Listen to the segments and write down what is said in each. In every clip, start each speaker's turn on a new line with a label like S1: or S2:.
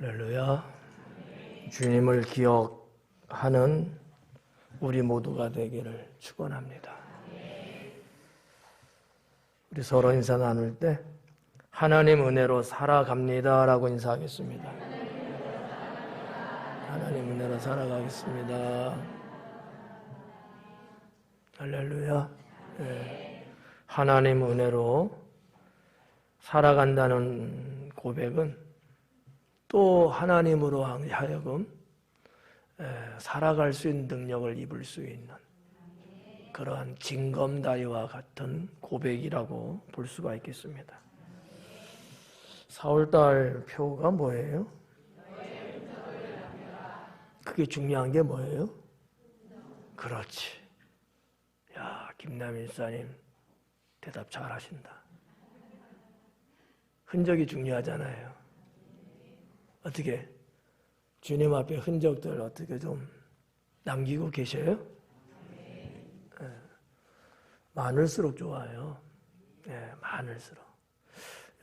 S1: 할렐루야. 주님을 기억하는 우리 모두가 되기를 축원합니다. 우리 서로 인사 나눌 때 하나님 은혜로 살아갑니다 라고 인사하겠습니다. 하나님 은혜로 살아가겠습니다. 할렐루야. 네. 하나님 은혜로 살아간다는 고백은 또 하나님으로 하여금 살아갈 수 있는 능력을 입을 수 있는 그러한 징검다리와 같은 고백이라고 볼 수가 있겠습니다. 4월달 표가 뭐예요? 그게 중요한 게 뭐예요? 그렇지. 야, 김남일 사님 대답 잘 하신다. 흔적이 중요하잖아요. 어떻게 주님 앞에 흔적들 어떻게 좀 남기고 계셔요? 네. 많을수록 좋아요. 네, 많을수록.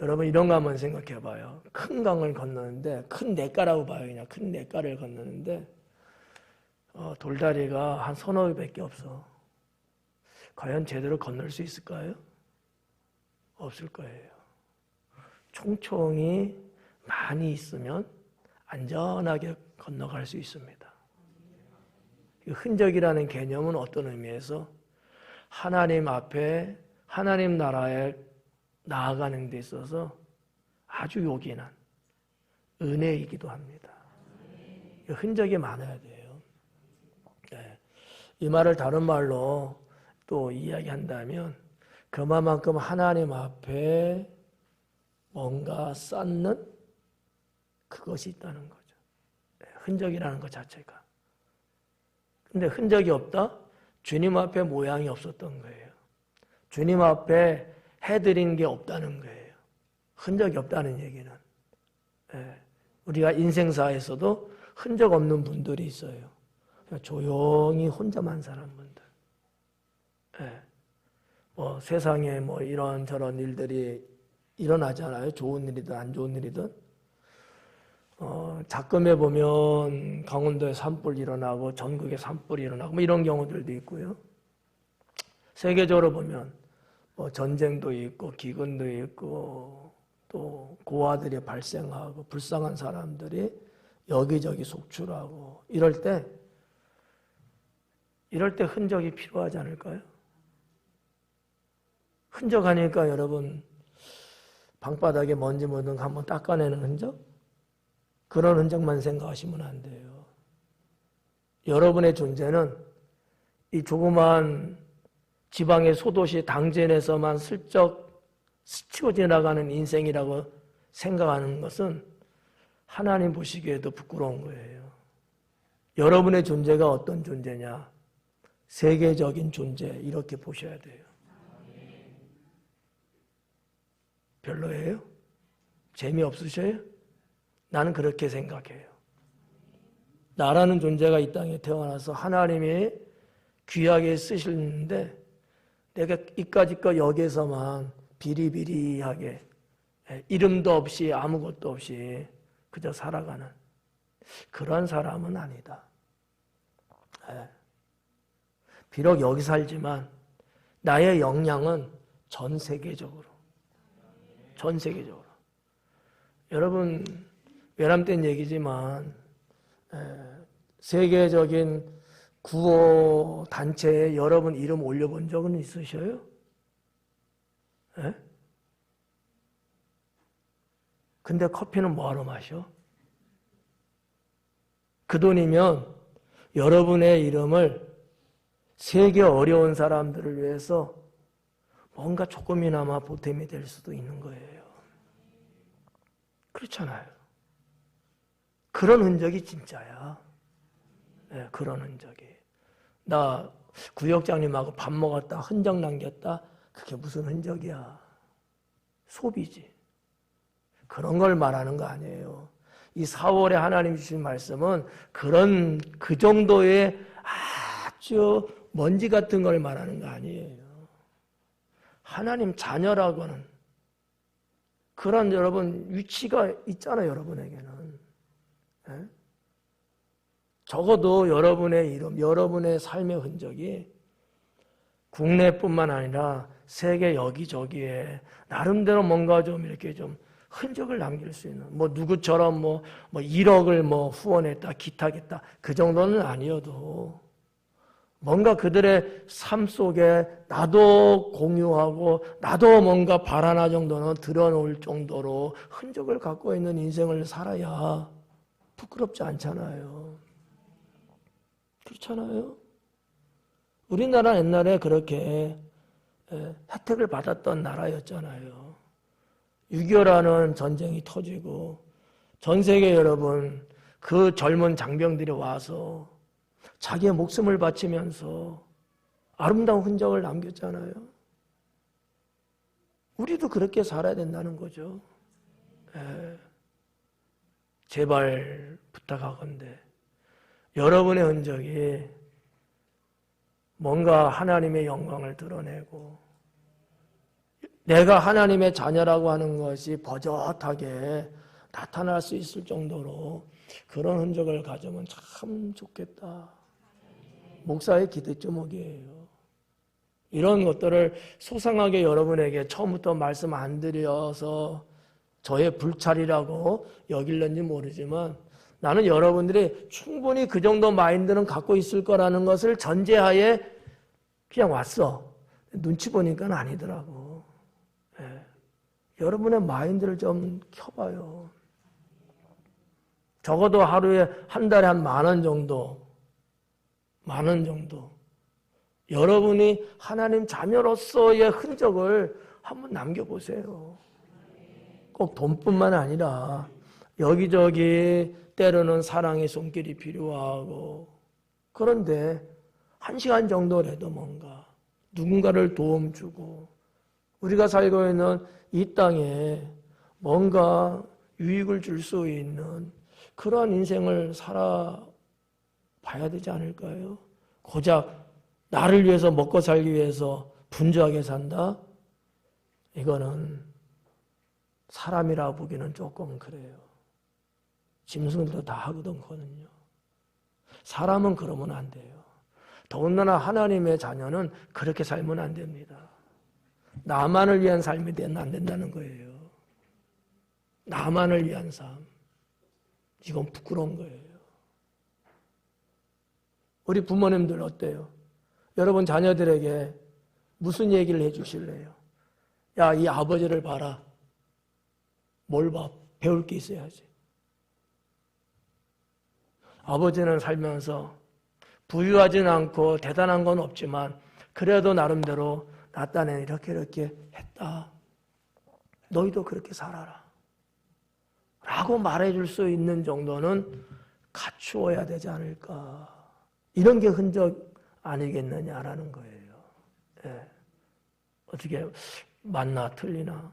S1: 여러분 이런 거 한번 생각해 봐요. 큰 강을 건너는데 큰 냇가라고 봐요. 그냥 큰 냇가를 건너는데 돌다리가 한 서너 개밖에 없어. 과연 제대로 건널 수 있을까요? 없을 거예요. 총총이 많이 있으면 안전하게 건너갈 수 있습니다. 흔적이라는 개념은 어떤 의미에서 하나님 앞에 하나님 나라에 나아가는 데 있어서 아주 요긴한 은혜이기도 합니다. 흔적이 많아야 돼요. 네. 이 말을 다른 말로 또 이야기한다면 그만큼 하나님 앞에 뭔가 쌓는 그것이 있다는 거죠. 흔적이라는 것 자체가. 근데 흔적이 없다? 주님 앞에 모양이 없었던 거예요. 주님 앞에 해드린 게 없다는 거예요. 흔적이 없다는 얘기는. 우리가 인생사에서도 흔적 없는 분들이 있어요. 조용히 혼자만 사는 분들. 뭐 세상에 뭐 이런저런 일들이 일어나잖아요. 좋은 일이든 안 좋은 일이든. 작금에 보면 강원도에 산불 일어나고 전국에 산불이 일어나고 뭐 이런 경우들도 있고요. 세계적으로 보면 뭐 전쟁도 있고 기근도 있고 또 고아들이 발생하고 불쌍한 사람들이 여기저기 속출하고 이럴 때 흔적이 필요하지 않을까요? 흔적하니까 여러분 방바닥에 먼지 묻은 거 한번 닦아내는 흔적? 그런 흔적만 생각하시면 안 돼요. 여러분의 존재는 이 조그만 지방의 소도시 당진에서만 슬쩍 스치고 지나가는 인생이라고 생각하는 것은 하나님 보시기에도 부끄러운 거예요. 여러분의 존재가 어떤 존재냐? 세계적인 존재 이렇게 보셔야 돼요. 별로예요? 재미없으셔요? 나는 그렇게 생각해요. 나라는 존재가 이 땅에 태어나서 하나님이 귀하게 쓰시는데 내가 이까짓 여기에서만 비리비리하게 이름도 없이 아무것도 없이 그저 살아가는 그런 사람은 아니다. 비록 여기 살지만 나의 역량은 전 세계적으로 여러분 외람된 얘기지만 세계적인 구호 단체에 여러분 이름 올려본 적은 있으셔요? 근데 커피는 뭐하러 마셔? 그 돈이면 여러분의 이름을 세계 어려운 사람들을 위해서 뭔가 조금이나마 보탬이 될 수도 있는 거예요. 그렇잖아요. 그런 흔적이 진짜야. 그런 흔적이. 나 구역장님하고 밥 먹었다, 흔적 남겼다. 그게 무슨 흔적이야. 소비지. 그런 걸 말하는 거 아니에요. 이 4월에 하나님 주신 말씀은 그 정도의 아주 먼지 같은 걸 말하는 거 아니에요. 하나님 자녀라고는 그런 여러분 위치가 있잖아요. 여러분에게는 적어도 여러분의 이름, 여러분의 삶의 흔적이 국내뿐만 아니라 세계 여기저기에 나름대로 뭔가 좀 이렇게 좀 흔적을 남길 수 있는, 뭐 누구처럼 뭐 1억을 뭐 후원했다, 기타겠다, 그 정도는 아니어도 뭔가 그들의 삶 속에 나도 공유하고 나도 뭔가 발 하나 정도는 드러놓을 정도로 흔적을 갖고 있는 인생을 살아야 부끄럽지 않잖아요. 그렇잖아요. 우리나라 옛날에 그렇게 혜택을 받았던 나라였잖아요. 6.25라는 전쟁이 터지고 전 세계 여러분 그 젊은 장병들이 와서 자기의 목숨을 바치면서 아름다운 흔적을 남겼잖아요. 우리도 그렇게 살아야 된다는 거죠. 제발 부탁하건대 여러분의 흔적이 뭔가 하나님의 영광을 드러내고 내가 하나님의 자녀라고 하는 것이 버젓하게 나타날 수 있을 정도로 그런 흔적을 가지면 참 좋겠다. 목사의 기대 제목이에요. 이런 것들을 소상하게 여러분에게 처음부터 말씀 안 드려서 저의 불찰이라고 여길는지 모르지만 나는 여러분들이 충분히 그 정도 마인드는 갖고 있을 거라는 것을 전제하에 그냥 왔어. 눈치 보니까 아니더라고. 여러분의 마인드를 좀 켜봐요. 적어도 하루에 한 달에 한 10,000원 정도 여러분이 하나님 자녀로서의 흔적을 한번 남겨보세요. 꼭 돈뿐만 아니라 여기저기 때로는 사랑의 손길이 필요하고 그런데 1시간 정도라도 뭔가 누군가를 도움 주고 우리가 살고 있는 이 땅에 뭔가 유익을 줄 수 있는 그러한 인생을 살아봐야 되지 않을까요? 고작 나를 위해서 먹고 살기 위해서 분주하게 산다? 이거는 사람이라 보기는 조금 그래요. 짐승들도 다 하거든요. 사람은 그러면 안 돼요. 더군다나 하나님의 자녀는 그렇게 살면 안 됩니다. 나만을 위한 삶이 되면 안 된다는 거예요. 나만을 위한 삶. 이건 부끄러운 거예요. 우리 부모님들 어때요? 여러분 자녀들에게 무슨 얘기를 해주실래요? 야, 이 아버지를 봐라. 뭘 봐? 배울 게 있어야지. 아버지는 살면서 부유하진 않고 대단한 건 없지만 그래도 나름대로 나 딴에 이렇게 했다. 너희도 그렇게 살아라. 라고 말해줄 수 있는 정도는 갖추어야 되지 않을까. 이런 게 흔적 아니겠느냐라는 거예요. 예. 어떻게 맞나 틀리나?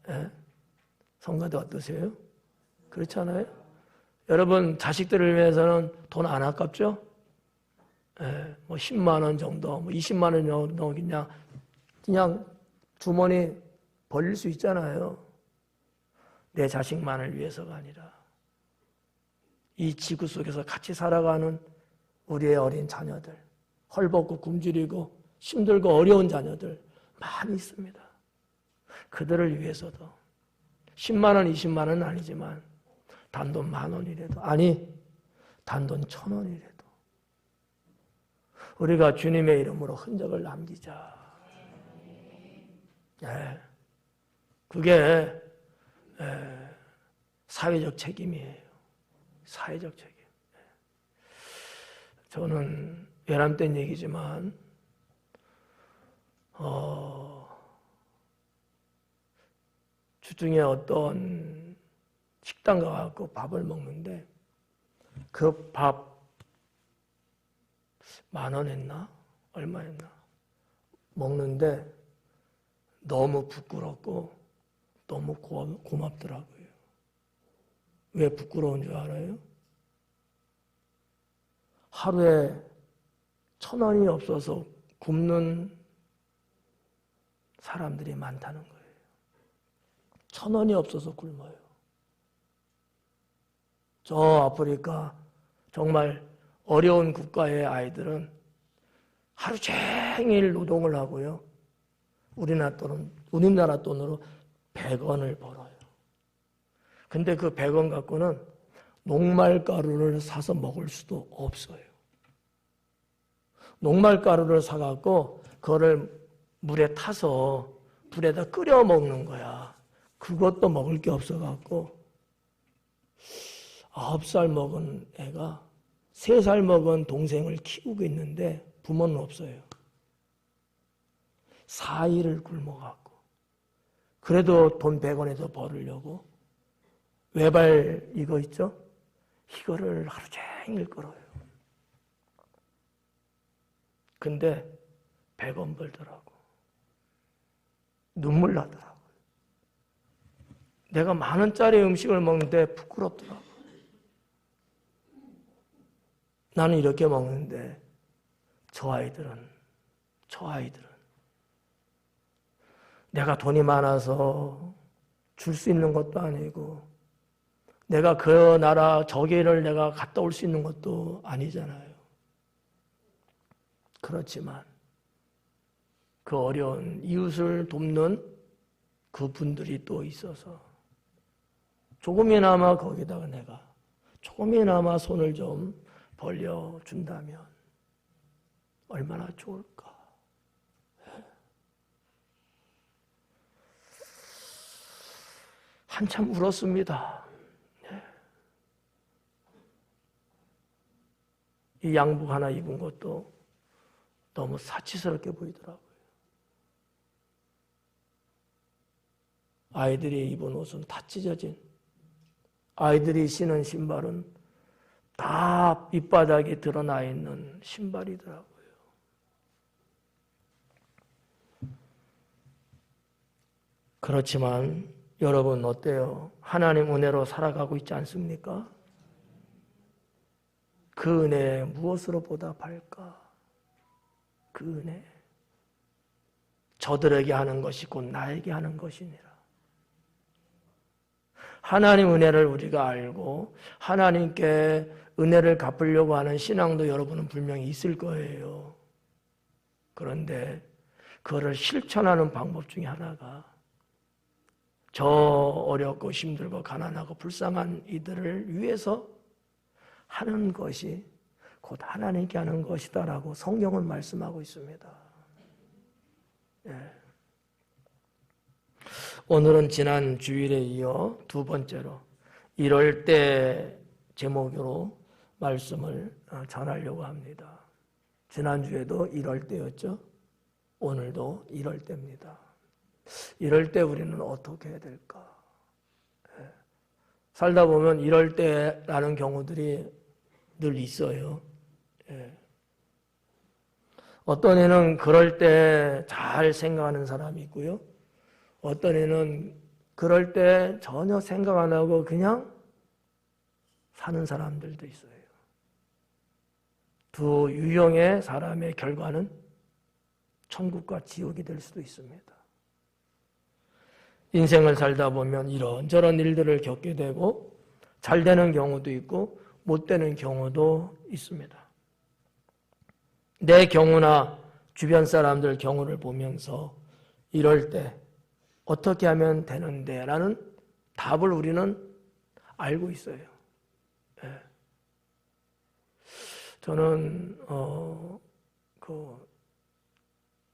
S1: 예? 성가대 어떠세요? 그렇잖아요? 여러분 자식들을 위해서는 돈 안 아깝죠? 예, 뭐 10만 원 정도, 뭐 20만 원 정도 그냥 주머니 벌릴 수 있잖아요. 내 자식만을 위해서가 아니라 이 지구 속에서 같이 살아가는 우리의 어린 자녀들, 헐벗고 굶주리고 힘들고 어려운 자녀들 많이 있습니다. 그들을 위해서도 10만 원, 20만 원은 아니지만 단돈 10,000원이라도 아니 단돈 1,000원이라도 우리가 주님의 이름으로 흔적을 남기자. 예, 그게 사회적 책임이에요. 사회적 책임. 저는 외람된 얘기지만 주중에 어떤 식당 가서 밥을 먹는데 그 밥 10,000원 했나? 얼마 했나? 먹는데 너무 부끄럽고 너무 고맙더라고요. 왜 부끄러운 줄 알아요? 하루에 1,000원이 없어서 굶는 사람들이 많다는 거예요. 1,000원이 없어서 굶어요. 저 아프리카 정말 어려운 국가의 아이들은 하루 종일 노동을 하고요. 우리나라 돈으로 100원을 벌어요. 근데 그 100원 갖고는 녹말가루를 사서 먹을 수도 없어요. 녹말가루를 사갖고 그거를 물에 타서 불에다 끓여 먹는 거야. 그것도 먹을 게 없어갖고 9살 먹은 애가 3살 먹은 동생을 키우고 있는데 부모는 없어요. 4일을 굶어갖고 그래도 돈 100원에서 벌으려고 외발 이거 있죠? 이거를 하루 종일 끌어요. 근데 100원 벌더라고. 눈물 나더라고요. 내가 10,000원짜리 음식을 먹는데 부끄럽더라고. 나는 이렇게 먹는데 저 아이들은 내가 돈이 많아서 줄 수 있는 것도 아니고 내가 그 나라 저기를 내가 갔다 올 수 있는 것도 아니잖아요. 그렇지만 그 어려운 이웃을 돕는 그분들이 또 있어서 조금이나마 거기다가 내가 조금이나마 손을 좀 벌려준다면 얼마나 좋을까. 한참 울었습니다. 이 양복 하나 입은 것도 너무 사치스럽게 보이더라고요. 아이들이 입은 옷은 다 찢어진, 아이들이 신은 신발은 다 밑바닥에 드러나 있는 신발이더라고요. 그렇지만 여러분 어때요? 하나님 은혜로 살아가고 있지 않습니까? 그 은혜에 무엇으로 보답할까? 그 은혜. 저들에게 하는 것이 곧 나에게 하는 것이니라. 하나님 은혜를 우리가 알고 하나님께 은혜를 갚으려고 하는 신앙도 여러분은 분명히 있을 거예요. 그런데 그거를 실천하는 방법 중에 하나가 저 어렵고 힘들고 가난하고 불쌍한 이들을 위해서 하는 것이 곧 하나님께 하는 것이다라고 성경은 말씀하고 있습니다. 예. 오늘은 지난 주일에 이어 두 번째로 이럴 때 제목으로 말씀을 전하려고 합니다. 지난주에도 이럴 때였죠. 오늘도 이럴 때입니다. 이럴 때 우리는 어떻게 해야 될까? 예. 살다 보면 이럴 때라는 경우들이 늘 있어요. 예. 어떤 애는 그럴 때 잘 생각하는 사람이 있고요. 어떤 애는 그럴 때 전혀 생각 안 하고 그냥 사는 사람들도 있어요. 두 유형의 사람의 결과는 천국과 지옥이 될 수도 있습니다. 인생을 살다 보면 이런저런 일들을 겪게 되고 잘 되는 경우도 있고 못 되는 경우도 있습니다. 내 경우나 주변 사람들 경우를 보면서 이럴 때 어떻게 하면 되는데 라는 답을 우리는 알고 있어요. 예. 저는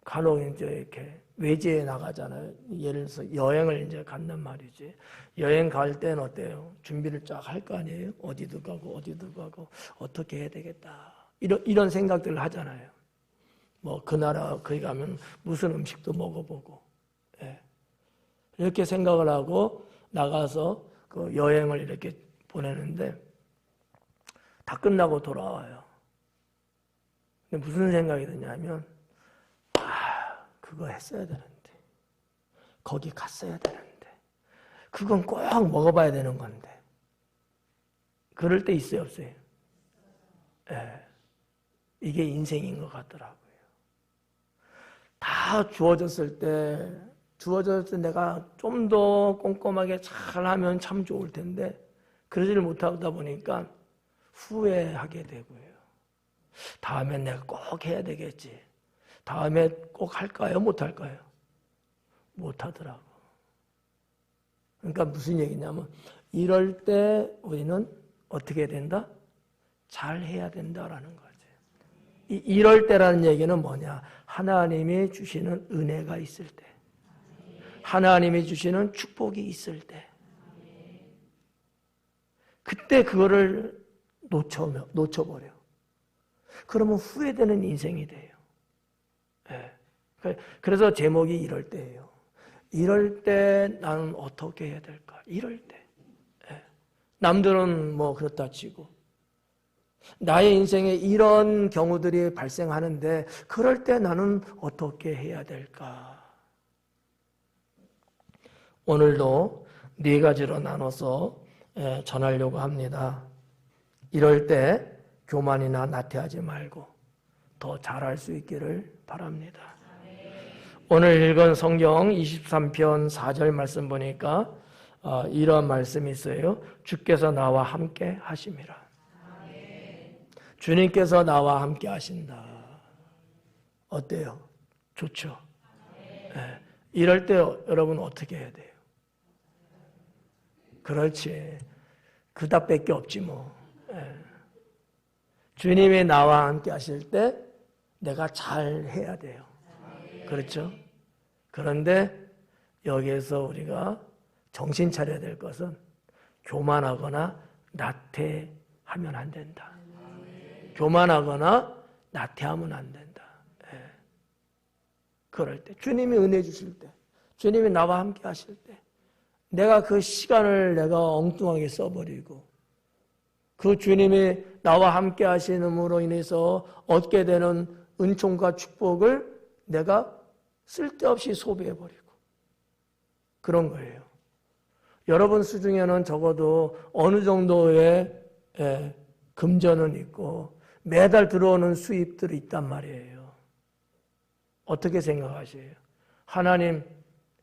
S1: 간혹 이제 이렇게 외지에 나가잖아요. 예를 들어서 여행을 이제 간단 말이지. 여행 갈 때는 어때요? 준비를 쫙 할 거 아니에요? 어디도 가고 어떻게 해야 되겠다. 이런 생각들을 하잖아요. 뭐 그 나라 거기 가면 무슨 음식도 먹어보고. 예. 이렇게 생각을 하고 나가서 그 여행을 이렇게 보내는데 다 끝나고 돌아와요. 근데 무슨 생각이 드냐면 그거 했어야 되는데 거기 갔어야 되는데 그건 꼭 먹어봐야 되는 건데 그럴 때 있어요 없어요? 예. 이게 인생인 것 같더라고요. 다 주어졌을 때 내가 좀 더 꼼꼼하게 잘하면 참 좋을 텐데 그러지를 못하다 보니까 후회하게 되고요. 다음엔 내가 꼭 해야 되겠지. 다음에 꼭 할까요? 못 할까요? 못 하더라고. 그러니까 무슨 얘기냐면 이럴 때 우리는 어떻게 해야 된다? 잘 해야 된다라는 거죠. 이럴 때라는 얘기는 뭐냐? 하나님이 주시는 은혜가 있을 때, 하나님이 주시는 축복이 있을 때, 그때 그거를 놓쳐버려. 그러면 후회되는 인생이 돼요. 네. 그래서 제목이 이럴 때예요. 이럴 때 나는 어떻게 해야 될까? 이럴 때. 네. 남들은 뭐 그렇다 치고 나의 인생에 이런 경우들이 발생하는데 그럴 때 나는 어떻게 해야 될까? 오늘도 4가지로 나눠서 전하려고 합니다. 이럴 때 교만이나 나태하지 말고 더 잘할 수 있기를 바랍니다. 오늘 읽은 성경 23편 4절 말씀 보니까 이런 말씀이 있어요. 주께서 나와 함께 하심이라. 주님께서 나와 함께 하신다. 어때요? 좋죠? 네. 이럴 때 여러분 어떻게 해야 돼요? 그렇지. 그답밖에 없지 뭐. 네. 주님이 나와 함께 하실 때 내가 잘 해야 돼요. 그렇죠? 그런데 여기에서 우리가 정신 차려야 될 것은 교만하거나 나태하면 안 된다. 교만하거나 나태하면 안 된다. 예. 그럴 때 주님이 은혜 주실 때, 주님이 나와 함께 하실 때 내가 그 시간을 내가 엉뚱하게 써버리고 그 주님이 나와 함께 하시는으로 인해서 얻게 되는 은총과 축복을 내가 쓸데없이 소비해버리고 그런 거예요. 여러분 수중에는 적어도 어느 정도의 금전은 있고 매달 들어오는 수입들이 있단 말이에요. 어떻게 생각하세요? 하나님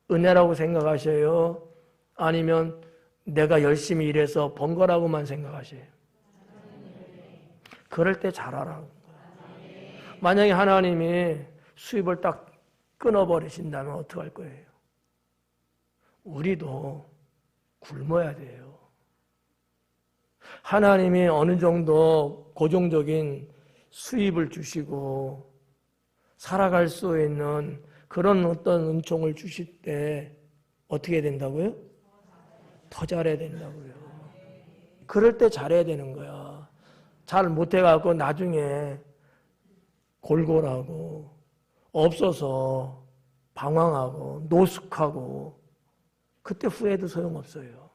S1: 은혜라고 생각하셔요? 아니면 내가 열심히 일해서 번 거라고만 생각하세요? 그럴 때 잘하라는 거예요. 만약에 하나님이 수입을 딱 끊어버리신다면 어떡할 거예요? 우리도 굶어야 돼요. 하나님이 어느 정도 고정적인 수입을 주시고 살아갈 수 있는 그런 어떤 은총을 주실 때 어떻게 된다고요? 더 잘해야 된다고요. 그럴 때 잘해야 되는 거야. 잘 못해갖고 나중에 골골하고 없어서 방황하고 노숙하고 그때 후회도 소용없어요.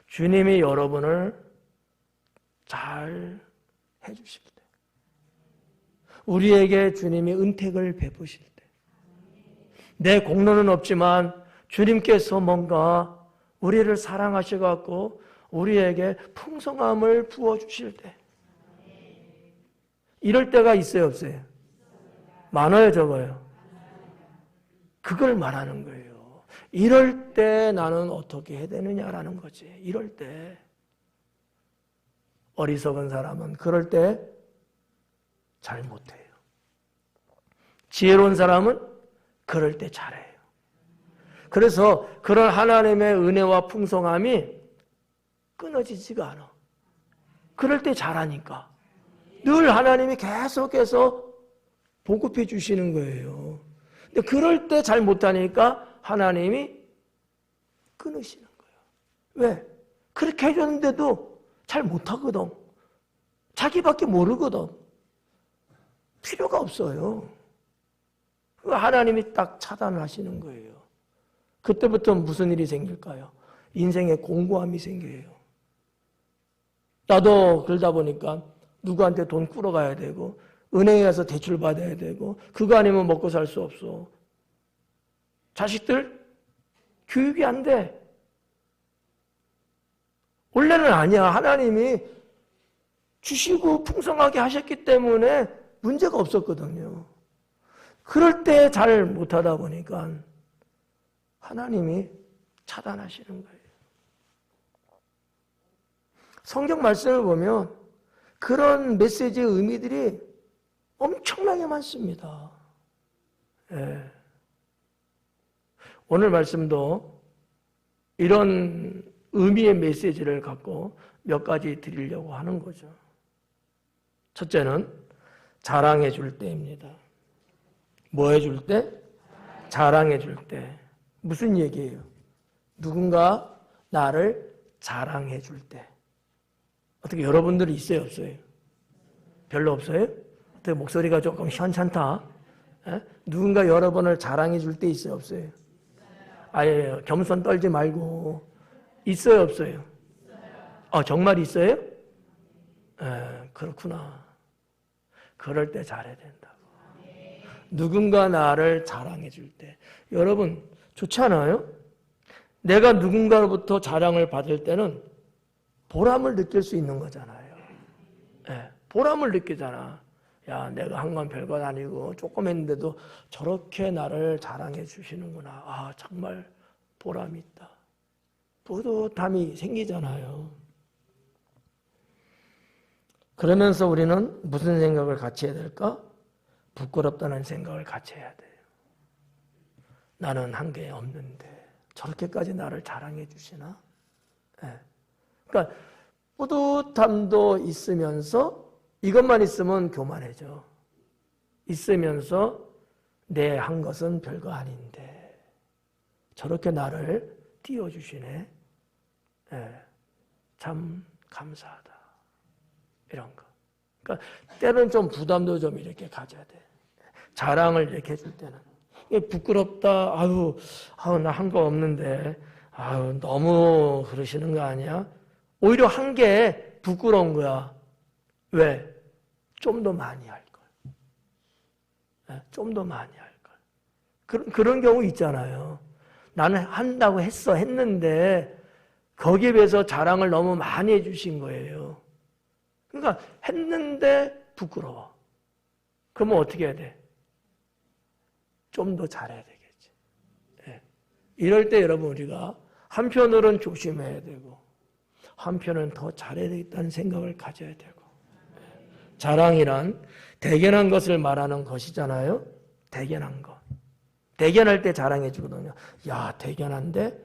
S1: 주님이 여러분을 잘 해주실 때, 우리에게 주님이 은택을 베푸실 때, 내 공로는 없지만 주님께서 뭔가 우리를 사랑하셔갖고 우리에게 풍성함을 부어주실 때, 이럴 때가 있어요, 없어요? 많아요, 적어요? 그걸 말하는 거예요. 이럴 때 나는 어떻게 해야 되느냐라는 거지. 이럴 때 어리석은 사람은 그럴 때 잘 못해요. 지혜로운 사람은 그럴 때 잘해요. 그래서 그런 하나님의 은혜와 풍성함이 끊어지지가 않아. 그럴 때 잘하니까. 늘 하나님이 계속해서 보급해 주시는 거예요. 근데 그럴 때 잘 못하니까 하나님이 끊으시는 거예요. 왜? 그렇게 해줬는데도 잘 못하거든. 자기밖에 모르거든. 필요가 없어요. 하나님이 딱 차단을 하시는 거예요. 그때부터 무슨 일이 생길까요? 인생에 공고함이 생겨요. 나도 그러다 보니까 누구한테 돈 끌어가야 되고 은행에 가서 대출 받아야 되고 그거 아니면 먹고 살 수 없어. 자식들 교육이 안 돼. 원래는 아니야. 하나님이 주시고 풍성하게 하셨기 때문에 문제가 없었거든요. 그럴 때 잘 못하다 보니까 하나님이 차단하시는 거예요. 성경 말씀을 보면 그런 메시지의 의미들이 엄청나게 많습니다. 예. 오늘 말씀도 이런 의미의 메시지를 갖고 몇 가지 드리려고 하는 거죠. 첫째는 자랑해 줄 때입니다. 뭐 해줄 때? 자랑해 줄 때. 무슨 얘기예요? 누군가 나를 자랑해 줄 때. 어떻게 여러분들이 있어요, 없어요? 별로 없어요? 어떻게 목소리가 조금 현찮다? 에? 누군가 여러분을 자랑해 줄 때 있어요, 없어요? 아예 겸손 떨지 말고 있어요, 없어요? 정말 있어요? 그렇구나. 그럴 때 잘해야 된다고. 누군가 나를 자랑해 줄 때. 여러분 좋지 않아요? 내가 누군가로부터 자랑을 받을 때는 보람을 느낄 수 있는 거잖아요. 보람을 느끼잖아. 야, 내가 한 건 별것 아니고 조금 했는데도 저렇게 나를 자랑해 주시는구나. 아, 정말 보람이 있다. 뿌듯함이 생기잖아요. 그러면서 우리는 무슨 생각을 같이 해야 될까? 부끄럽다는 생각을 같이 해야 돼요. 나는 한 게 없는데 저렇게까지 나를 자랑해 주시나? 그러니까 뿌듯함도 있으면서 이것만 있으면 교만해져. 있으면서 내 한 것은 별거 아닌데 저렇게 나를 띄워주시네. 참 감사하다. 이런 거. 그러니까 때로는 좀 부담도 좀 이렇게 가져야 돼. 자랑을 이렇게 해줄 때는. 부끄럽다. 아유, 나 한 거 없는데. 아유, 너무 그러시는 거 아니야? 오히려 한 게 부끄러운 거야. 왜? 좀 더 많이 할 걸. 좀 더 많이 할 걸. 그런 경우 있잖아요. 나는 한다고 했는데 거기에 비해서 자랑을 너무 많이 해주신 거예요. 그러니까 했는데 부끄러워. 그러면 어떻게 해야 돼? 좀 더 잘해야 되겠지. 이럴 때 여러분 우리가 한편으로는 조심해야 되고 한편은 더 잘해야 되겠다는 생각을 가져야 되고. 자랑이란 대견한 것을 말하는 것이잖아요. 대견한 것. 대견할 때 자랑해 주거든요. 야, 대견한데?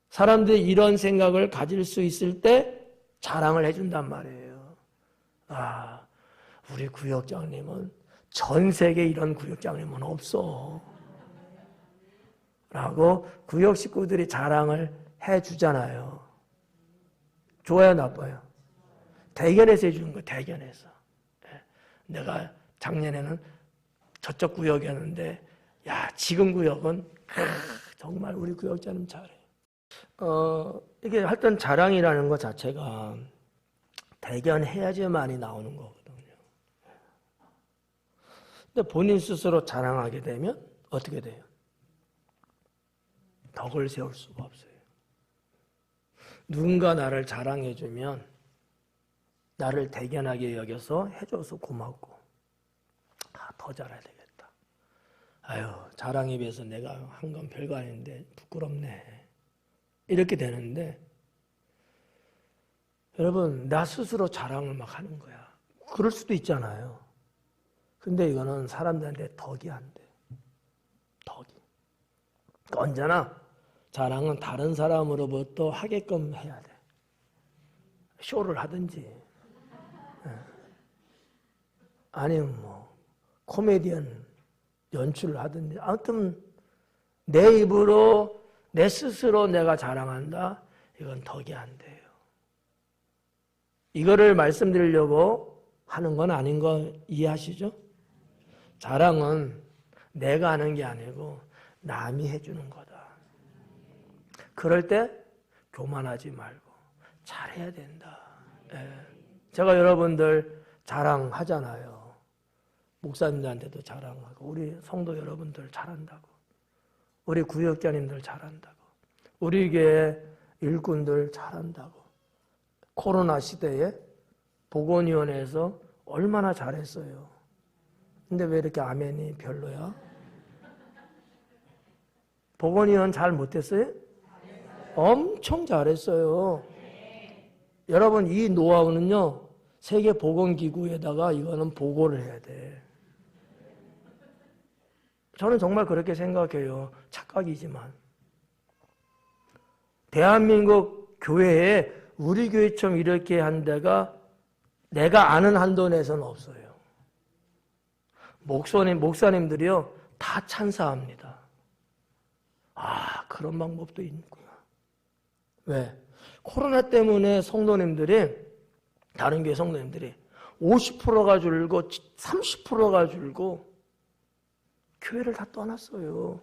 S1: 사람들이 이런 생각을 가질 수 있을 때 자랑을 해준단 말이에요. 아, 우리 구역장님은 전 세계에 이런 구역장님은 없어. 라고 구역 식구들이 자랑을 해주잖아요. 좋아요, 나빠요? 대견해서 해주는 거예요, 대견해서. 내가 작년에는 저쪽 구역이었는데, 야, 지금 구역은 정말 우리 구역장님 잘해. 이게 하여튼 자랑이라는 것 자체가 대견해야지만이 나오는 거거든요. 근데 본인 스스로 자랑하게 되면 어떻게 돼요? 덕을 세울 수가 없어요. 누군가 나를 자랑해주면 나를 대견하게 여겨서 해줘서 고맙고 더 잘해야 되겠다. 아유, 자랑에 비해서 내가 한 건 별거 아닌데 부끄럽네. 이렇게 되는데 여러분 나 스스로 자랑을 막 하는 거야. 그럴 수도 있잖아요. 근데 이거는 사람들한테 덕이 안 돼. 덕이. 그러니까 언제나 자랑은 다른 사람으로부터 하게끔 해야 돼. 쇼를 하든지 아니면 뭐 코미디언 연출을 하든지 아무튼 내 입으로 내 스스로 내가 자랑한다? 이건 덕이 안 돼요. 이거를 말씀드리려고 하는 건 아닌 거 이해하시죠? 자랑은 내가 하는 게 아니고 남이 해주는 거다. 그럴 때 교만하지 말고 잘해야 된다. 제가 여러분들 자랑하잖아요. 목사님들한테도 자랑하고 우리 성도 여러분들 잘한다고. 우리 구역장님들 잘한다고. 우리 교회 일꾼들 잘한다고. 코로나 시대에 보건위원회에서 얼마나 잘했어요. 근데 왜 이렇게 아멘이 별로야? 보건위원 잘 못했어요? 엄청 잘했어요. 여러분 이 노하우는요, 세계보건기구에다가 이거는 보고를 해야 돼. 저는 정말 그렇게 생각해요. 착각이지만. 대한민국 교회에 우리 교회처럼 이렇게 한 데가 내가 아는 한도 내에서는 없어요. 목사님들이요, 다 찬사합니다. 아, 그런 방법도 있구나. 왜? 코로나 때문에 다른 교회 성도님들이 50%가 줄고 30%가 줄고 교회를 다 떠났어요.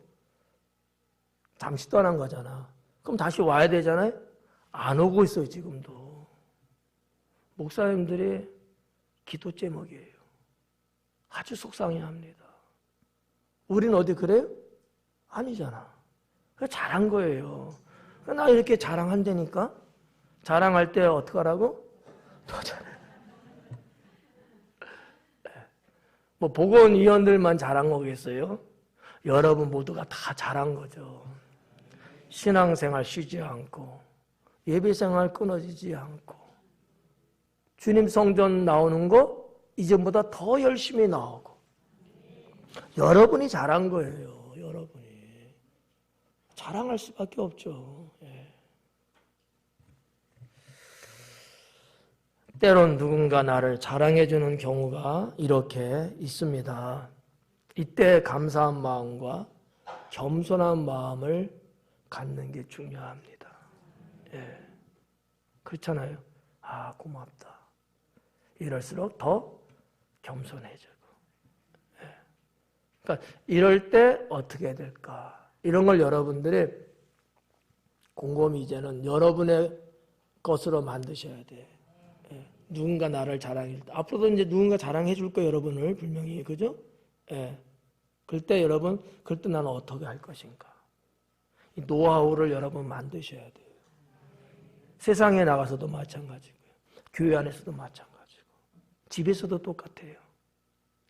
S1: 잠시 떠난 거잖아. 그럼 다시 와야 되잖아요? 안 오고 있어요, 지금도. 목사님들이 기도 제목이에요. 아주 속상해합니다. 우린 어디 그래요? 아니잖아. 잘한 거예요. 나 이렇게 자랑한다니까? 자랑할 때 어떡하라고? 더 잘해. 뭐 보건위원들만 잘한 거겠어요? 여러분 모두가 다 잘한 거죠. 신앙생활 쉬지 않고 예배생활 끊어지지 않고 주님 성전 나오는 거 이전보다 더 열심히 나오고 여러분이 잘한 거예요. 여러분이. 자랑할 수밖에 없죠. 예. 때론 누군가 나를 자랑해주는 경우가 이렇게 있습니다. 이때 감사한 마음과 겸손한 마음을 갖는 게 중요합니다. 예. 그렇잖아요. 아, 고맙다. 이럴수록 더 겸손해지고. 예. 그러니까 이럴 때 어떻게 될까? 이런 걸 여러분들이 곰곰이 이제는 여러분의 것으로 만드셔야 돼. 예. 누군가 나를 자랑할 때. 앞으로도 이제 누군가 자랑해 줄 거예요, 여러분을. 분명히. 그죠? 예. 그때 여러분, 그때 나는 어떻게 할 것인가? 이 노하우를 여러분 만드셔야 돼요. 세상에 나가서도 마찬가지고요. 교회 안에서도 마찬가지고. 집에서도 똑같아요.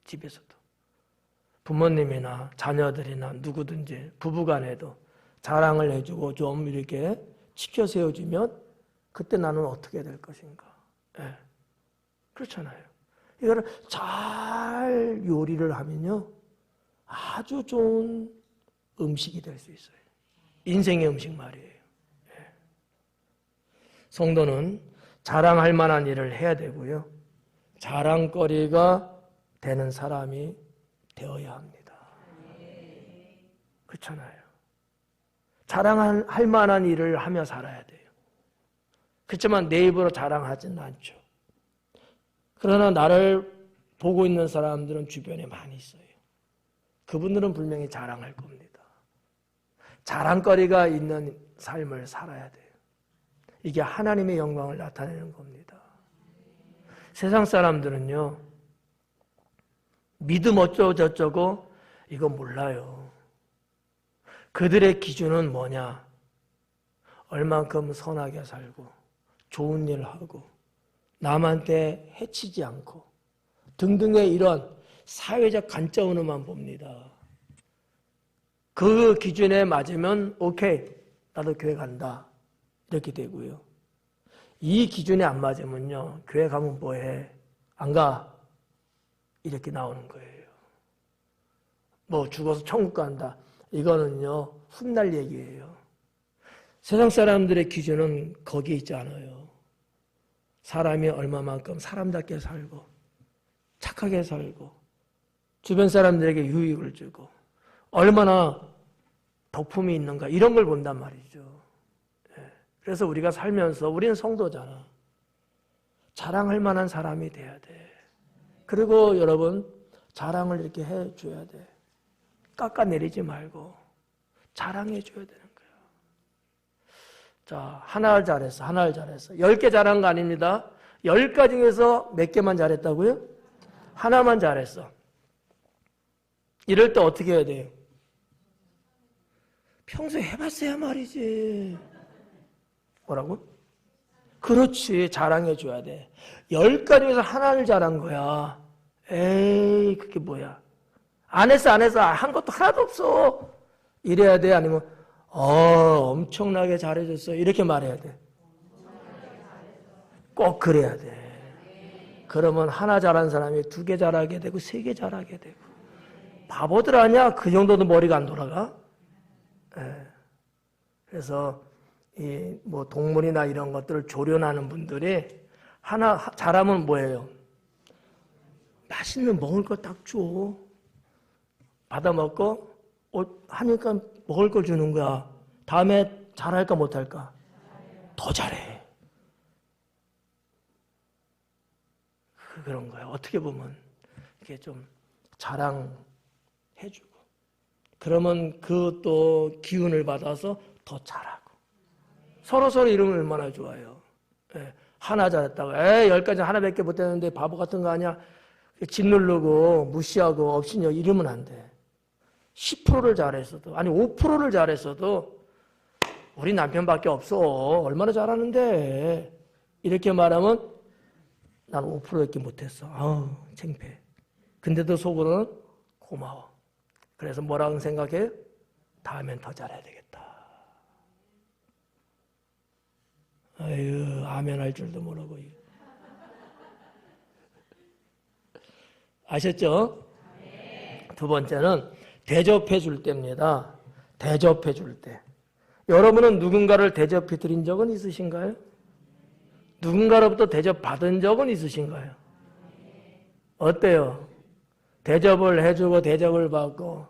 S1: 집에서도. 부모님이나 자녀들이나 누구든지 부부간에도 자랑을 해주고 좀 이렇게 지켜 세워주면 그때 나는 어떻게 될 것인가. 예. 그렇잖아요. 이거를 잘 요리를 하면요. 아주 좋은 음식이 될 수 있어요. 인생의 음식 말이에요. 예. 성도는 자랑할 만한 일을 해야 되고요. 자랑거리가 되는 사람이 되어야 합니다. 그렇잖아요. 자랑할 만한 일을 하며 살아야 돼요. 그렇지만 내 입으로 자랑하지는 않죠. 그러나 나를 보고 있는 사람들은 주변에 많이 있어요. 그분들은 분명히 자랑할 겁니다. 자랑거리가 있는 삶을 살아야 돼요. 이게 하나님의 영광을 나타내는 겁니다. 세상 사람들은요, 믿음 어쩌고저쩌고 이거 몰라요. 그들의 기준은 뭐냐? 얼만큼 선하게 살고 좋은 일 하고 남한테 해치지 않고 등등의 이런 사회적 관점으로만 봅니다. 그 기준에 맞으면 오케이, 나도 교회 간다. 이렇게 되고요. 이 기준에 안 맞으면요, 교회 가면 뭐해? 안 가. 이렇게 나오는 거예요. 뭐 죽어서 천국 간다. 이거는요, 훗날 얘기예요. 세상 사람들의 기준은 거기에 있지 않아요. 사람이 얼마만큼 사람답게 살고 착하게 살고 주변 사람들에게 유익을 주고 얼마나 덕품이 있는가 이런 걸 본단 말이죠. 그래서 우리가 살면서 우리는 성도잖아. 자랑할 만한 사람이 돼야 돼. 그리고 여러분 자랑을 이렇게 해줘야 돼. 깎아내리지 말고 자랑해줘야 되는 거예요. 자, 하나를 잘했어. 10개 잘한 거 아닙니다. 10가지 중에서 몇 개만 잘했다고요? 하나만 잘했어. 이럴 때 어떻게 해야 돼요? 평소에 해봤어야 말이지. 뭐라고? 그렇지. 자랑해줘야 돼. 10가지 중에서 하나를 잘한 거야. 에이, 그게 뭐야. 안 했어. 한 것도 하나도 없어. 이래야 돼? 아니면 엄청나게 잘해줬어. 이렇게 말해야 돼. 꼭 그래야 돼. 그러면 하나 잘하는 사람이 2개 잘하게 되고 3개 잘하게 되고. 바보들 아니야? 그 정도도 머리가 안 돌아가? 예. 그래서 이 뭐 동물이나 이런 것들을 조련하는 분들이 하나 잘하면 뭐예요? 맛있는 먹을 거 딱 줘. 받아 먹고 하니까 먹을 걸 주는 거야. 다음에 잘할까 못할까? 더 잘해. 그런 거야. 어떻게 보면 이게 좀 자랑해주고 그러면 그 또 기운을 받아서 더 잘하고 서로 이러면 얼마나 좋아요. 예, 하나 잘했다고 10가지 하나밖에 못했는데 바보 같은 거 아니야? 짓누르고 무시하고 업신여 이러면 안 돼. 10%를 잘했어도 아니 5%를 잘했어도 우리 남편밖에 없어. 얼마나 잘하는데 이렇게 말하면 난 5%밖에 못했어. 아우 창피해. 근데도 속으로는 고마워. 그래서 뭐라고 생각해? 다음엔 더 잘해야 되겠다. 아유 아멘 할 줄도 모르고. 아셨죠? 두 번째는 대접해 줄 때입니다. 대접해 줄 때. 여러분은 누군가를 대접해 드린 적은 있으신가요? 누군가로부터 대접받은 적은 있으신가요? 어때요? 대접을 해주고 대접을 받고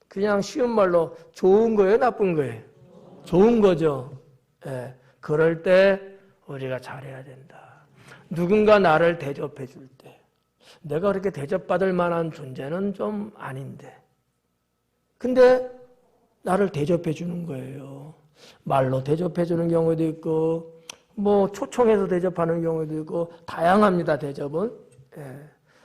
S1: 그냥 쉬운 말로 좋은 거예요? 나쁜 거예요? 좋은 거죠. 예, 그럴 때 우리가 잘해야 된다. 누군가 나를 대접해 줄 때 내가 그렇게 대접받을 만한 존재는 좀 아닌데 근데 나를 대접해 주는 거예요. 말로 대접해 주는 경우도 있고 뭐 초청해서 대접하는 경우도 있고 다양합니다. 대접은. 예.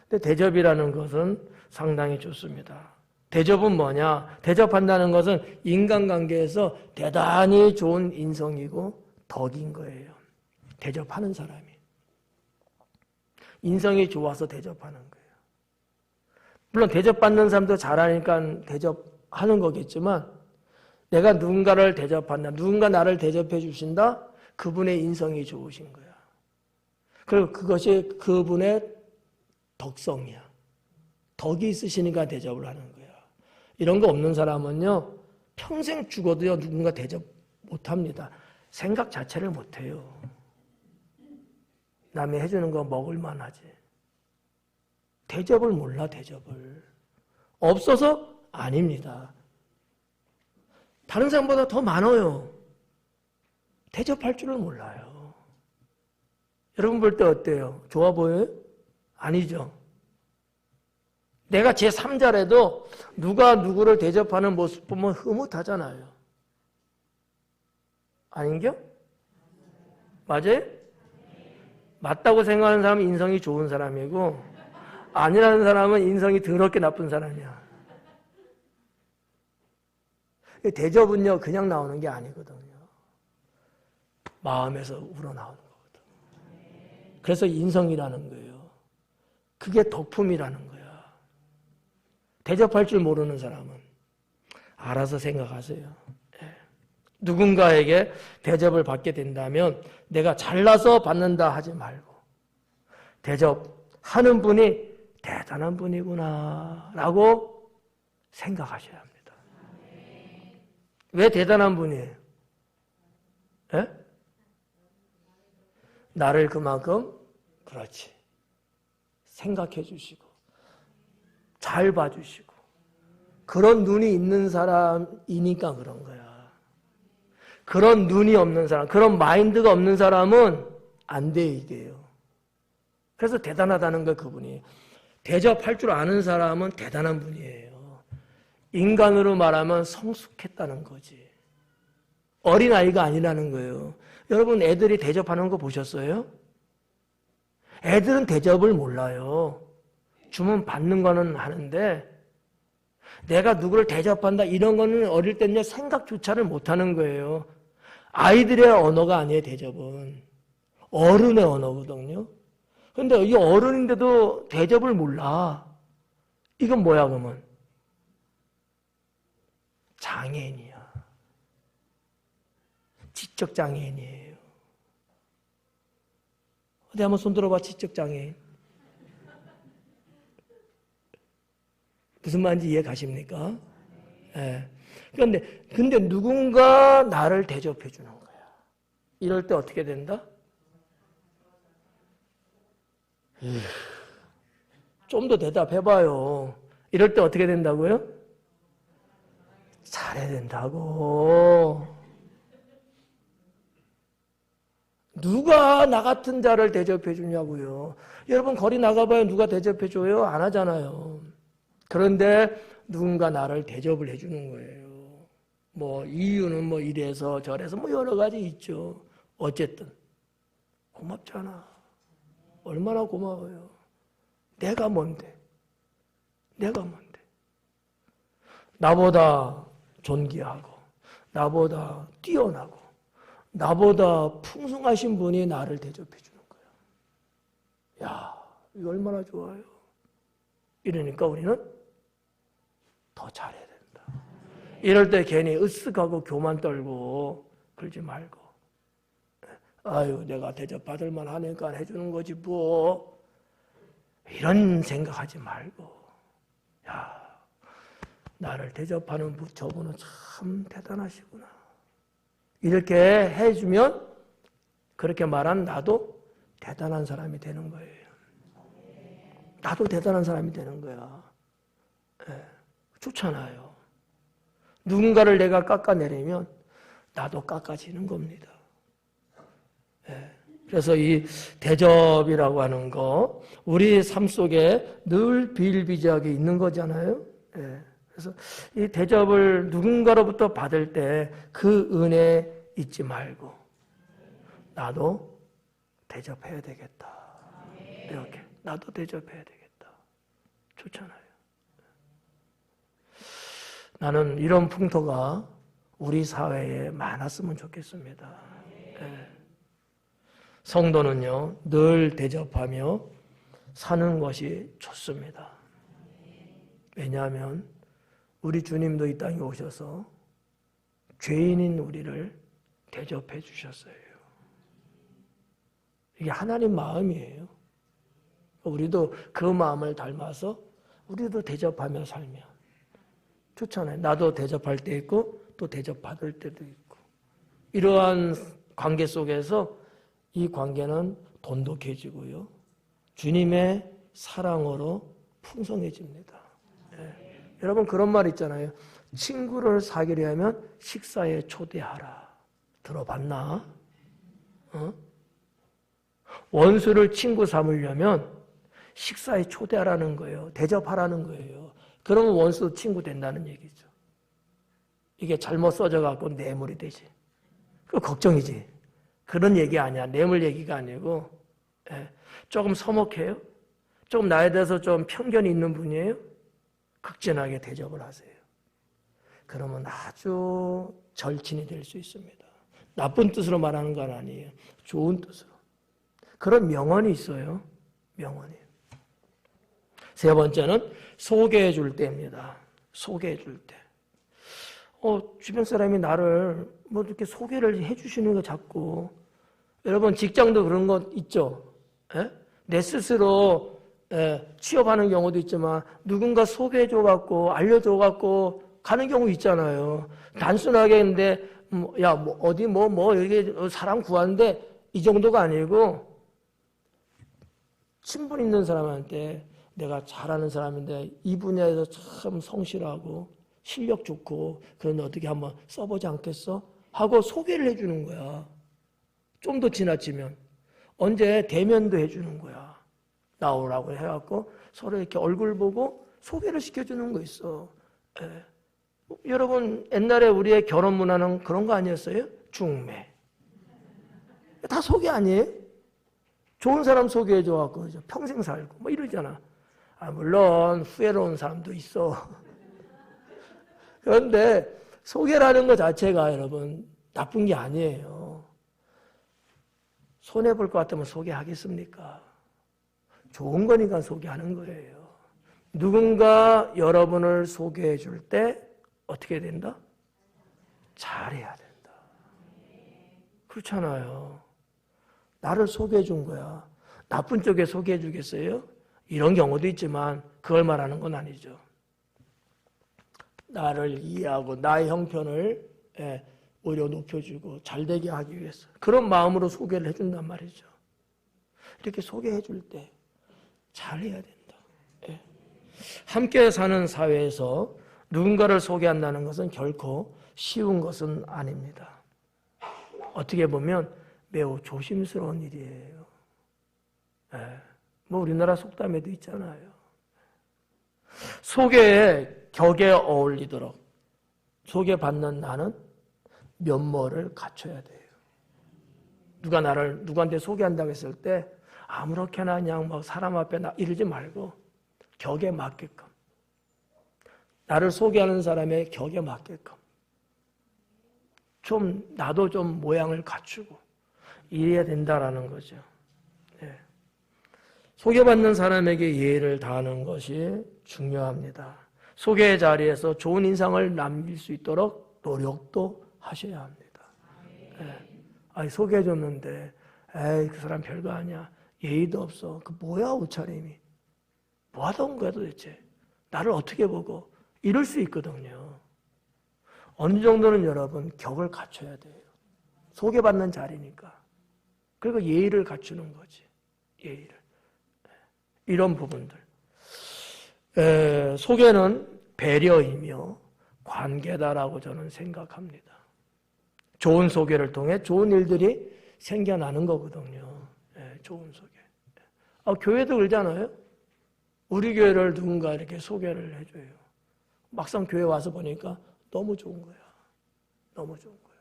S1: 근데 대접이라는 것은 상당히 좋습니다. 대접은 뭐냐? 대접한다는 것은 인간관계에서 대단히 좋은 인성이고 덕인 거예요. 대접하는 사람이. 인성이 좋아서 대접하는 거예요. 물론 대접받는 사람도 잘하니까 대접하는 거겠지만 내가 누군가를 대접한다. 누군가 나를 대접해 주신다. 그분의 인성이 좋으신 거야. 그리고 그것이 그분의 덕성이야. 덕이 있으시니까 대접을 하는 거야. 이런 거 없는 사람은요. 평생 죽어도요. 누군가 대접 못합니다. 생각 자체를 못해요. 남이 해주는 거 먹을만 하지. 대접을 몰라. 대접을. 없어서 아닙니다. 다른 사람보다 더 많아요. 대접할 줄을 몰라요. 여러분 볼 때 어때요? 좋아 보여요? 아니죠. 내가 제3자라도 누가 누구를 대접하는 모습 보면 흐뭇하잖아요. 아닌겨? 맞아요? 맞다고 생각하는 사람은 인성이 좋은 사람이고 아니라는 사람은 인성이 더럽게 나쁜 사람이야. 대접은요 그냥 나오는 게 아니거든요. 마음에서 우러나오는 거거든. 그래서 인성이라는 거예요. 그게 덕품이라는 거야. 대접할 줄 모르는 사람은 알아서 생각하세요. 누군가에게 대접을 받게 된다면 내가 잘나서 받는다 하지 말고 대접하는 분이 대단한 분이구나 라고 생각하셔야 합니다. 왜 대단한 분이에요? 에? 나를 그만큼 그렇지 생각해 주시고 잘 봐주시고 그런 눈이 있는 사람이니까 그런 거야. 그런 눈이 없는 사람, 그런 마인드가 없는 사람은 안 돼 이게요. 그래서 대단하다는 거 그분이. 대접할 줄 아는 사람은 대단한 분이에요. 인간으로 말하면 성숙했다는 거지. 어린아이가 아니라는 거예요. 여러분 애들이 대접하는 거 보셨어요? 애들은 대접을 몰라요. 주문 받는 거는 하는데 내가 누구를 대접한다 이런 거는 어릴 때는 생각조차를 못하는 거예요. 아이들의 언어가 아니에요. 대접은. 어른의 언어거든요. 그런데 이 어른인데도 대접을 몰라. 이건 뭐야 그러면? 장애인이야. 지적 장애인이에요. 어디 한번 손 들어봐, 지적장애인. 무슨 말인지 이해 가십니까? 예. 근데 누군가 나를 대접해 주는 거야. 이럴 때 어떻게 된다? 좀 더 대답해봐요. 이럴 때 어떻게 된다고요? 잘해야 된다고. 누가 나 같은 자를 대접해 주냐고요. 여러분 거리 나가봐요. 누가 대접해 줘요? 안 하잖아요. 그런데 누군가 나를 대접을 해 주는 거예요. 뭐 이유는 뭐 이래서 저래서 뭐 여러 가지 있죠. 어쨌든 고맙잖아. 얼마나 고마워요. 내가 뭔데? 내가 뭔데? 나보다 존귀하고 나보다 뛰어나고 나보다 풍성하신 분이 나를 대접해 주는 거야. 야, 이거 얼마나 좋아요. 이러니까 우리는 더 잘해야 된다. 이럴 때 괜히 으쓱하고 교만 떨고 그러지 말고, 아유 내가 대접받을 만하니까 해주는 거지 뭐, 이런 생각하지 말고, 야 나를 대접하는 저분은 참 대단하시구나. 이렇게 해주면 그렇게 말한 나도 대단한 사람이 되는 거예요. 나도 대단한 사람이 되는 거야. 예, 좋잖아요. 누군가를 내가 깎아내리면 나도 깎아지는 겁니다. 예, 그래서 이 대접이라고 하는 거 우리 삶 속에 늘 비일비재하게 있는 거잖아요. 예, 그래서 이 대접을 누군가로부터 받을 때 그 은혜 잊지 말고 나도 대접해야 되겠다. 이렇게 나도 대접해야 되겠다. 좋잖아요. 나는 이런 풍토가 우리 사회에 많았으면 좋겠습니다. 네. 성도는요, 늘 대접하며 사는 것이 좋습니다. 왜냐하면 우리 주님도 이 땅에 오셔서 죄인인 우리를 대접해 주셨어요. 이게 하나님 마음이에요. 우리도 그 마음을 닮아서 우리도 대접하며 살면 좋잖아요. 나도 대접할 때 있고 또 대접받을 때도 있고, 이러한 관계 속에서 이 관계는 돈독해지고요, 주님의 사랑으로 풍성해집니다. 네. 여러분 그런 말 있잖아요. 친구를 사귀려면 식사에 초대하라. 들어봤나? 어? 원수를 친구 삼으려면 식사에 초대하라는 거예요. 대접하라는 거예요. 그러면 원수 친구 된다는 얘기죠. 이게 잘못 써져갖고 뇌물이 되지. 그 걱정이지. 그런 얘기 아니야. 뇌물 얘기가 아니고, 예. 조금 서먹해요? 조금 나에 대해서 좀 편견이 있는 분이에요? 극진하게 대접을 하세요. 그러면 아주 절친이 될 수 있습니다. 나쁜 뜻으로 말하는 건 아니에요. 좋은 뜻으로. 그런 명언이 있어요. 명언이. 세 번째는 소개해 줄 때입니다. 소개해 줄 때. 주변 사람이 나를 뭐 이렇게 소개를 해 주시는 거 자꾸. 여러분 직장도 그런 거 있죠. 에? 내 스스로 취업하는 경우도 있지만 누군가 소개해 줘 갖고 알려줘 갖고 가는 경우 있잖아요. 단순하게 근데 야, 뭐 어디 여기 사람 구하는데 이 정도가 아니고, 친분 있는 사람한테 내가 잘하는 사람인데 이 분야에서 참 성실하고 실력 좋고 그런데 어떻게 한번 써보지 않겠어? 하고 소개를 해주는 거야. 좀 더 지나치면 언제 대면도 해주는 거야. 나오라고 해갖고 서로 이렇게 얼굴 보고 소개를 시켜주는 거 있어. 예. 여러분 옛날에 우리의 결혼 문화는 그런 거 아니었어요? 중매. 다 소개 아니에요? 좋은 사람 소개해줘갖고 평생 살고 뭐 이러잖아. 물론 후회로운 사람도 있어. 그런데 소개라는 것 자체가 여러분 나쁜 게 아니에요. 손해볼 것 같으면 소개하겠습니까? 좋은 거니까 소개하는 거예요. 누군가 여러분을 소개해 줄 때 어떻게 된다? 잘해야 된다. 그렇잖아요. 나를 소개해 준 거야. 나쁜 쪽에 소개해 주겠어요? 이런 경우도 있지만 그걸 말하는 건 아니죠. 나를 이해하고 나의 형편을 오히려 높여주고 잘되게 하기 위해서 그런 마음으로 소개를 해준단 말이죠. 이렇게 소개해 줄 때 잘해야 된다. 함께 사는 사회에서 누군가를 소개한다는 것은 결코 쉬운 것은 아닙니다. 어떻게 보면 매우 조심스러운 일이에요. 뭐 우리나라 속담에도 있잖아요. 소개의 격에 어울리도록 소개받는 나는 면모를 갖춰야 돼요. 누가 나를 누구한테 소개한다고 했을 때 아무렇게나 그냥 막 사람 앞에 이러지 말고 격에 맞게끔, 나를 소개하는 사람의 격에 맞게끔 좀 나도 좀 모양을 갖추고 이래야 된다라는 거죠. 소개받는 사람에게 예의를 다하는 것이 중요합니다. 소개의 자리에서 좋은 인상을 남길 수 있도록 노력도 하셔야 합니다. 아니, 소개해줬는데 에이 그 사람 별거 아니야, 예의도 없어, 그 뭐야 옷차림이, 뭐 하다 온 거야 도대체, 나를 어떻게 보고, 이럴 수 있거든요. 어느 정도는 여러분 격을 갖춰야 돼요. 소개받는 자리니까. 그리고 예의를 갖추는 거지. 예의를. 이런 부분들. 소개는 배려이며 관계다라고 저는 생각합니다. 좋은 소개를 통해 좋은 일들이 생겨나는 거거든요. 좋은 소개. 교회도 그러잖아요. 우리 교회를 누군가 이렇게 소개를 해줘요. 막상 교회 와서 보니까 너무 좋은 거야. 너무 좋은 거야.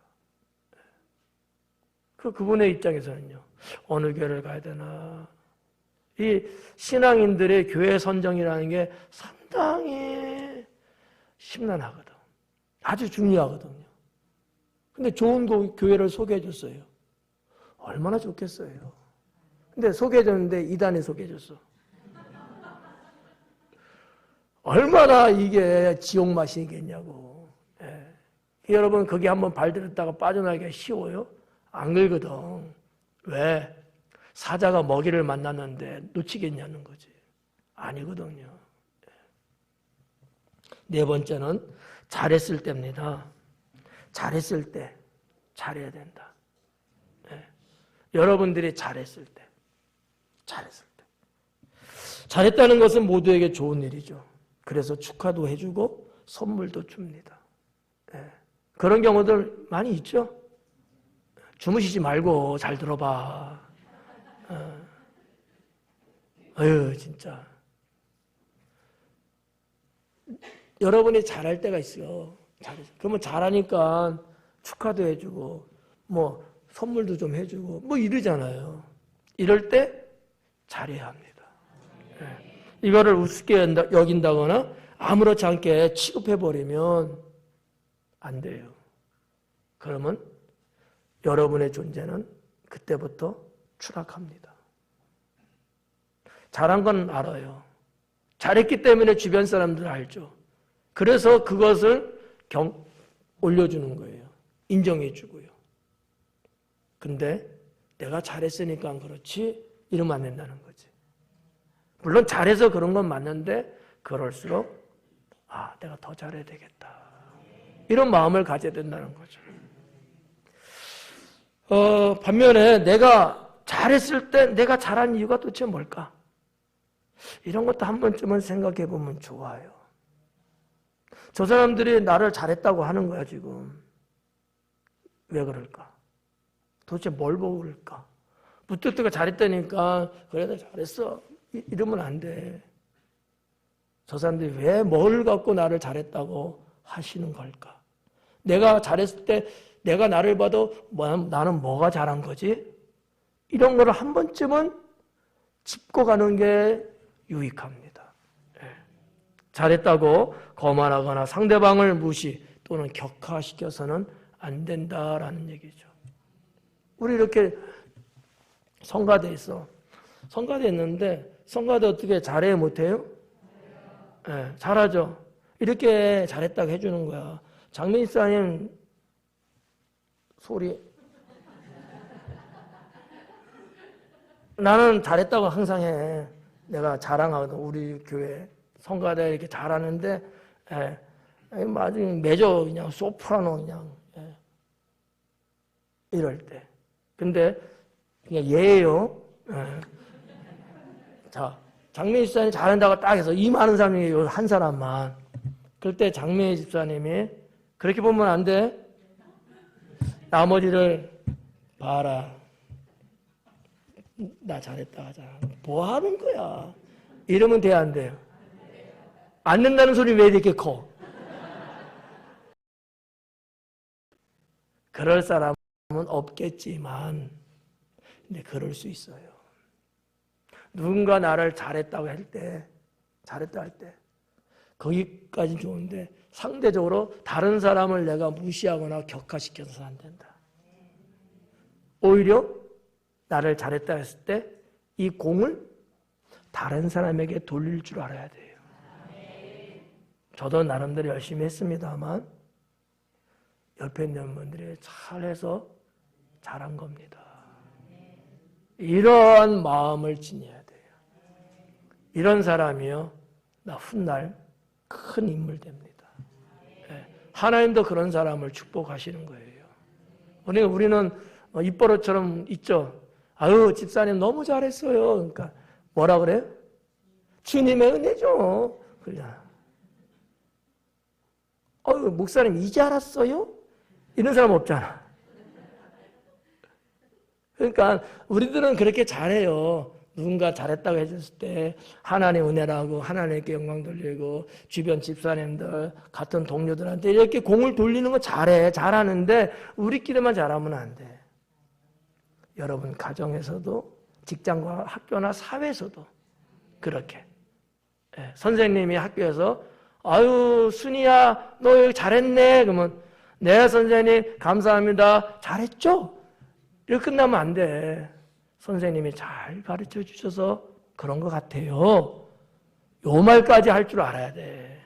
S1: 그분의 입장에서는요, 어느 교회를 가야 되나. 이 신앙인들의 교회 선정이라는 게 상당히 심란하거든. 아주 중요하거든요. 근데 좋은 교회를 소개해 줬어요. 얼마나 좋겠어요. 근데 소개해 줬는데 이단에 소개해 줬어. 얼마나 이게 지옥 맛이겠냐고. 여러분 거기 한번 발들였다가 빠져나가기가 쉬워요? 안 그러거든. 왜? 사자가 먹이를 만났는데 놓치겠냐는 거지. 아니거든요. 네 번째는 잘했을 때입니다. 잘했을 때 잘해야 된다. 여러분들이 잘했을 때, 잘했을 때. 잘했다는 것은 모두에게 좋은 일이죠. 그래서 축하도 해주고 선물도 줍니다. 그런 경우들 많이 있죠? 주무시지 말고 잘 들어봐. 아유, 진짜. 여러분이 잘할 때가 있어요. 그러면 잘하니까 축하도 해주고, 뭐, 선물도 좀 해주고, 뭐 이러잖아요. 이럴 때 잘해야 합니다. 이거를 우습게 여긴다거나 아무렇지 않게 취급해버리면 안 돼요. 그러면 여러분의 존재는 그때부터 추락합니다. 잘한 건 알아요. 잘했기 때문에 주변 사람들 알죠. 그래서 그것을 올려주는 거예요. 인정해주고요. 근데 내가 잘했으니까 그렇지 이러면 안 된다는 거지. 물론 잘해서 그런 건 맞는데 그럴수록 내가 더 잘해야 되겠다. 이런 마음을 가져야 된다는 거죠. 반면에 내가 잘했을 때 내가 잘한 이유가 도대체 뭘까? 이런 것도 한 번쯤은 생각해 보면 좋아요. 저 사람들이 나를 잘했다고 하는 거야 지금. 왜 그럴까? 도대체 뭘 보고 그럴까? 무뚝뚝하게 잘했다니까 그래도 잘했어 이러면 안 돼. 저 사람들이 왜 뭘 갖고 나를 잘했다고 하시는 걸까? 내가 잘했을 때 내가 나를 봐도 나는 뭐가 잘한 거지? 이런 거를 한 번쯤은 짚고 가는 게 유익합니다. 잘했다고 거만하거나 상대방을 무시 또는 격하시켜서는 안 된다라는 얘기죠. 우리 이렇게 성가대 있어. 성가대 있는데 성가대 어떻게 잘해 못해요? 잘하죠. 이렇게 잘했다고 해주는 거야. 장민 집사님 소리 나는 잘했다고 항상 해. 내가 자랑하거든. 우리 교회 성가대 이렇게 잘하는데, 아주 매저 그냥 소프라노 그냥 이럴 때. 근데 그냥 예예요. 자, 장미애 집사님 잘한다고 딱 해서 이 많은 사람이 한 사람만. 그때 장미애 집사님이 그렇게 보면 안 돼. 나머지를 봐라. 나 잘했다 하잖아. 뭐 하는 거야? 이러면 돼, 안 돼요? 안 된다는 소리 왜 이렇게 커? 그럴 사람은 없겠지만, 근데 그럴 수 있어요. 누군가 나를 잘했다고 할 때, 거기까지는 좋은데, 상대적으로 다른 사람을 내가 무시하거나 격하시켜서는 안 된다. 오히려 나를 잘했다 했을 때 이 공을 다른 사람에게 돌릴 줄 알아야 돼요. 저도 나름대로 열심히 했습니다만 옆에 있는 분들이 잘해서 잘한 겁니다. 이러한 마음을 지녀야 돼요. 이런 사람이요, 나 훗날 큰 인물 됩니다. 하나님도 그런 사람을 축복하시는 거예요. 우리는 입버릇처럼 있죠. 아유, 집사님 너무 잘했어요. 그러니까 뭐라 그래요? 주님의 은혜죠. 그냥. 목사님 이제 알았어요? 이런 사람 없잖아. 그러니까 우리들은 그렇게 잘해요. 누군가 잘했다고 해줬을 때 하나님 은혜라고 하나님께 영광 돌리고 주변 집사님들 같은 동료들한테 이렇게 공을 돌리는 거 잘하는데 우리끼리만 잘하면 안 돼. 여러분 가정에서도 직장과 학교나 사회에서도 그렇게. 선생님이 학교에서 아유 순이야 너 여기 잘했네 그러면 네 선생님 감사합니다 잘했죠? 이렇게 끝나면 안 돼. 선생님이 잘 가르쳐 주셔서 그런 것 같아요. 요 말까지 할 줄 알아야 돼.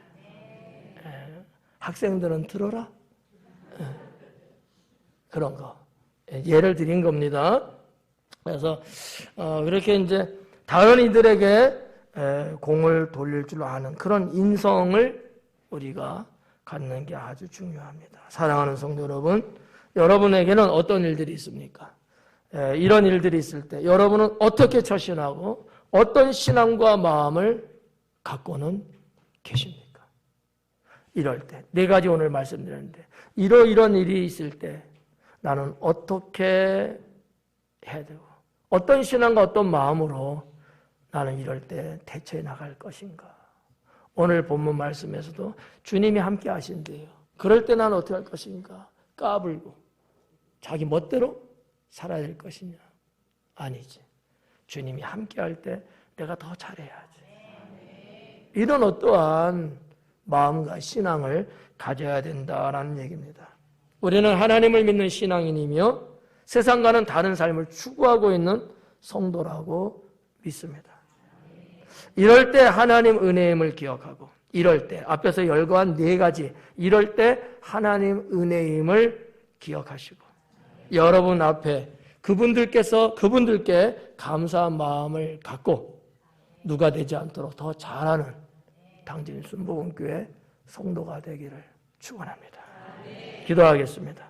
S1: 학생들은 들어라. 그런 거. 예를 드린 겁니다. 그래서 그렇게 이제 다른 이들에게 공을 돌릴 줄 아는 그런 인성을 우리가 갖는 게 아주 중요합니다. 사랑하는 성도 여러분, 여러분에게는 어떤 일들이 있습니까? 이런 일들이 있을 때 여러분은 어떻게 처신하고 어떤 신앙과 마음을 갖고는 계십니까? 이럴 때, 네 가지 오늘 말씀드렸는데 이런 일이 있을 때 나는 어떻게 해야 되고 어떤 신앙과 어떤 마음으로 나는 이럴 때 대처해 나갈 것인가? 오늘 본문 말씀에서도 주님이 함께 하신대요. 그럴 때 나는 어떻게 할 것인가? 까불고 자기 멋대로 살아야 될 것이냐? 아니지. 주님이 함께 할 때 내가 더 잘해야지. 이런 어떠한 마음과 신앙을 가져야 된다라는 얘기입니다. 우리는 하나님을 믿는 신앙인이며 세상과는 다른 삶을 추구하고 있는 성도라고 믿습니다. 이럴 때 하나님 은혜임을 기억하고 이럴 때 앞에서 열거한 네 가지 이럴 때 하나님 은혜임을 기억하시고 여러분 앞에 그분들께 감사한 마음을 갖고 누가 되지 않도록 더 잘하는 당진 순복음교회 성도가 되기를 축원합니다. 기도하겠습니다.